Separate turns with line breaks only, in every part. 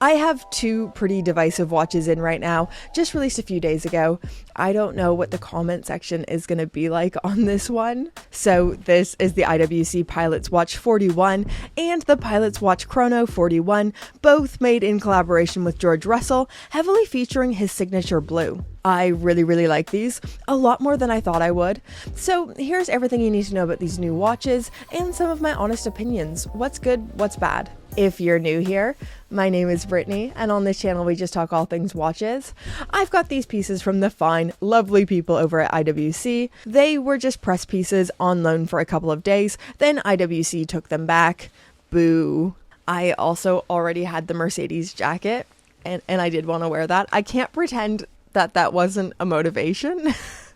I have two pretty divisive watches in right now, just released a few days ago. I don't know what the comment section is going to be like on this one. So this is the IWC Pilot's Watch 41 and the Pilot's Watch Chrono 41, both made in collaboration with George Russell, heavily featuring his signature blue. I really like these, a lot more than I thought I would. So here's everything you need to know about these new watches and some of my honest opinions. What's good, what's bad. If you're new here, my name is Brittany, and on this channel we just talk all things watches. I've got these pieces from the fine, lovely people over at IWC. They were just press pieces on loan for a couple of days, then IWC took them back. Boo. I also already had the Mercedes jacket, and I did want to wear that. I can't pretend that wasn't a motivation.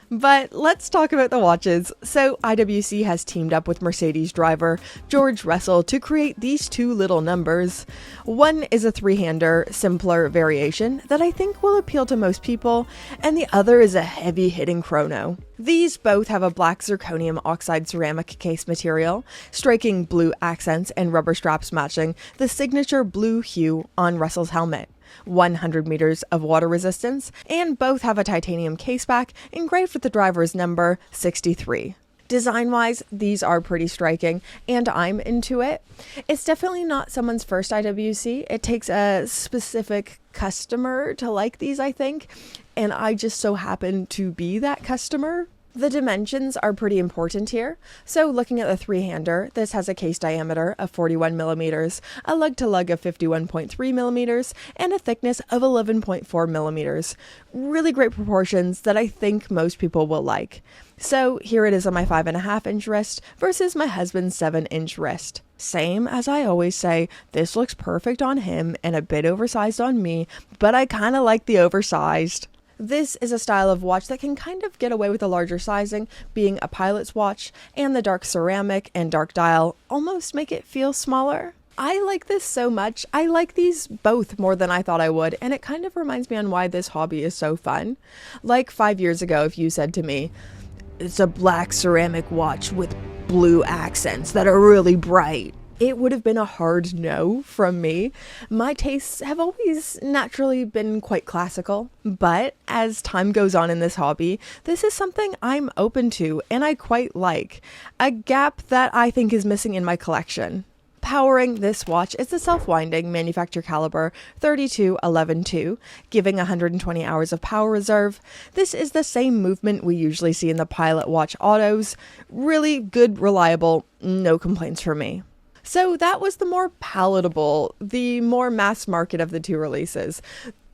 But let's talk about the watches. So IWC has teamed up with Mercedes driver George Russell to create these two little numbers. One is a three-hander, simpler variation that I think will appeal to most people, and the other is a heavy-hitting chrono. These both have a black zirconium oxide ceramic case material, striking blue accents and rubber straps matching the signature blue hue on Russell's helmet. 100 meters of water resistance, and both have a titanium caseback engraved with the driver's number 63. Design-wise, these are pretty striking, and I'm into it. It's definitely not someone's first IWC. It takes a specific customer to like these, I think, and I just so happen to be that customer. The dimensions are pretty important here. So looking at the three-hander, this has a case diameter of 41 millimeters, a lug-to-lug of 51.3 millimeters, and a thickness of 11.4 millimeters. Really great proportions that I think most people will like. So here it is on my 5.5-inch wrist versus my husband's 7-inch wrist. Same as I always say, this looks perfect on him and a bit oversized on me, but I kind of like the oversized. This is a style of watch that can kind of get away with a larger sizing, being a pilot's watch, and the dark ceramic and dark dial almost make it feel smaller. I like this so much. I like these both more than I thought I would, and it kind of reminds me on why this hobby is so fun. Like 5 years ago, if you said to me, it's a black ceramic watch with blue accents that are really bright, it would have been a hard no from me. My tastes have always naturally been quite classical, but as time goes on in this hobby, this is something I'm open to and I quite like. A gap that I think is missing in my collection. Powering this watch is the self-winding manufacturer caliber 32-11-2, giving 120 hours of power reserve. This is the same movement we usually see in the Pilot Watch autos. Really good, reliable, no complaints for me. So that was the more palatable, the more mass market of the two releases.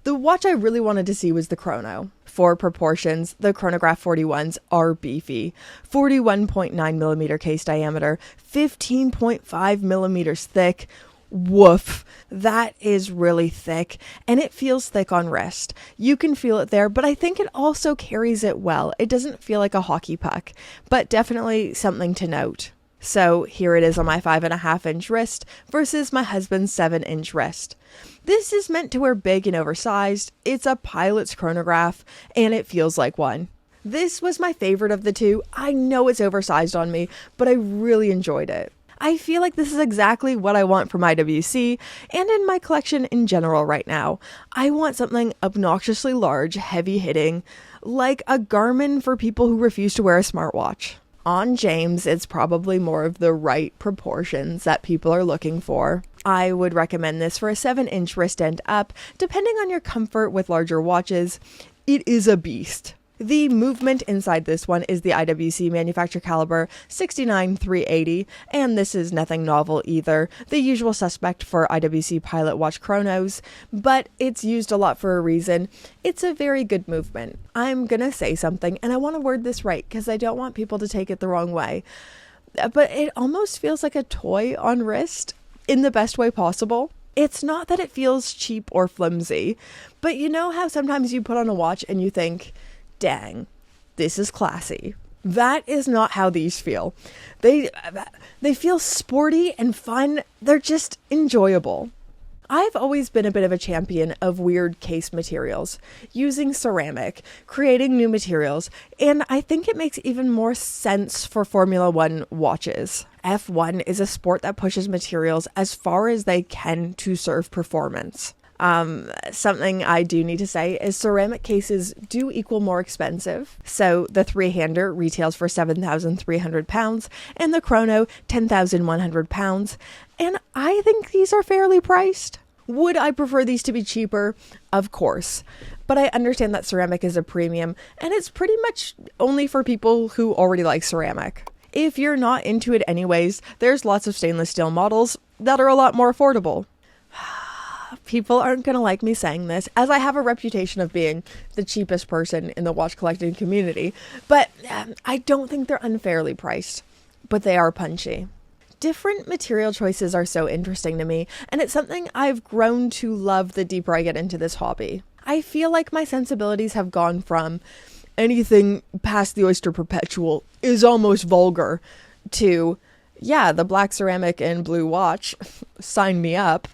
The watch I really wanted to see was the Chrono. For proportions, the chronograph 41s are beefy. 41.9 millimeter case diameter, 15.5 millimeters thick. Woof. That is really thick, and it feels thick on wrist. You can feel it there, but I think it also carries it well. It doesn't feel like a hockey puck, but definitely something to note. So here it is on my 5.5-inch wrist versus my husband's 7-inch wrist. This is meant to wear big and oversized. It's a pilot's chronograph, and it feels like one. This was my favorite of the two. I know it's oversized on me, but I really enjoyed it. I feel like this is exactly what I want from IWC and in my collection in general right now. I want something obnoxiously large, heavy-hitting, like a Garmin for people who refuse to wear a smartwatch. On James, it's probably more of the right proportions that people are looking for. I would recommend this for a 7-inch wrist end up, depending on your comfort with larger watches. It is a beast. The movement inside this one is the IWC manufacturer caliber 69-380, and this is nothing novel either, the usual suspect for IWC Pilot Watch Chronos, but it's used a lot for a reason. It's a very good movement. I'm gonna say something, and I want to word this right because I don't want people to take it the wrong way, but it almost feels like a toy on wrist in the best way possible. It's not that it feels cheap or flimsy, but you know how sometimes you put on a watch and you think, dang, this is classy. That is not how these feel. They feel sporty and fun. They're just enjoyable. I've always been a bit of a champion of weird case materials, using ceramic, creating new materials, and I think it makes even more sense for Formula One watches. F1 is a sport that pushes materials as far as they can to serve performance. Something I do need to say is ceramic cases do equal more expensive. So the three-hander retails for £7,300 and the Chrono £10,100. And I think these are fairly priced. Would I prefer these to be cheaper? Of course. But I understand that ceramic is a premium and it's pretty much only for people who already like ceramic. If you're not into it anyways, there's lots of stainless steel models that are a lot more affordable. People aren't going to like me saying this, as I have a reputation of being the cheapest person in the watch collecting community, but I don't think they're unfairly priced, but they are punchy. Different material choices are so interesting to me, and it's something I've grown to love the deeper I get into this hobby. I feel like my sensibilities have gone from anything past the Oyster Perpetual is almost vulgar to, yeah, the black ceramic and blue watch, sign me up.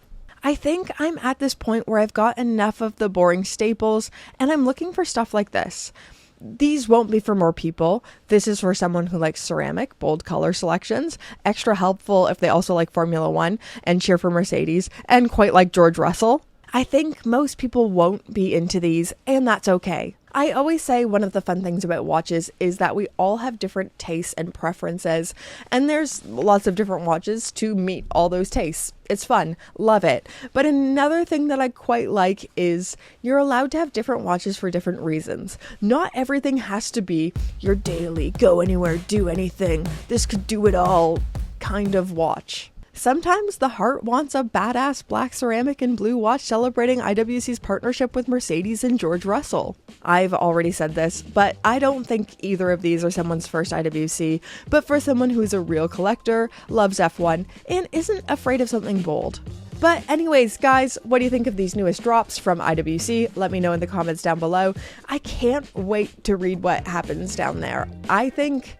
I think I'm at this point where I've got enough of the boring staples and I'm looking for stuff like this. These won't be for more people. This is for someone who likes ceramic, bold color selections, extra helpful if they also like Formula One and cheer for Mercedes and quite like George Russell. I think most people won't be into these, and that's okay. I always say one of the fun things about watches is that we all have different tastes and preferences, and there's lots of different watches to meet all those tastes. It's fun. Love it. But another thing that I quite like is you're allowed to have different watches for different reasons. Not everything has to be your daily, go anywhere, do anything, this could do it all kind of watch. Sometimes the heart wants a badass black ceramic and blue watch celebrating IWC's partnership with Mercedes and George Russell. I've already said this, but I don't think either of these are someone's first IWC, but for someone who's a real collector, loves F1, and isn't afraid of something bold. But anyways, guys, what do you think of these newest drops from IWC? Let me know in the comments down below. I can't wait to read what happens down there. I think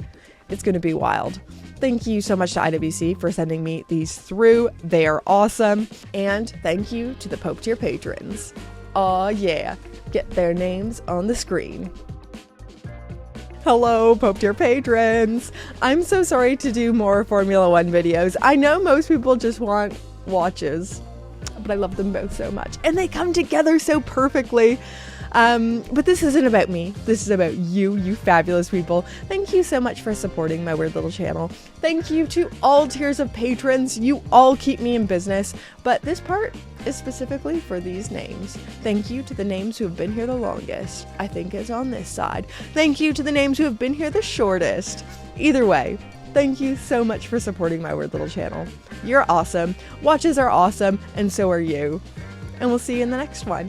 it's going to be wild. Thank you so much to IWC for sending me these through. They are awesome. And thank you to the Pope tier patrons. Aw yeah, get their names on the screen. Hello, Pope tier patrons. I'm so sorry to do more Formula One videos. I know most people just want watches, but I love them both so much. And they come together so perfectly. But this isn't about me. This is about you fabulous people. Thank you so much for supporting my weird little channel. Thank you to all tiers of patrons. You all keep me in business. But this part is specifically for these names. Thank you to the names who have been here the longest. I think it's on this side. Thank you to the names who have been here the shortest. Either way, thank you so much for supporting my weird little channel. You're awesome. Watches are awesome, and so are you. And we'll see you in the next one.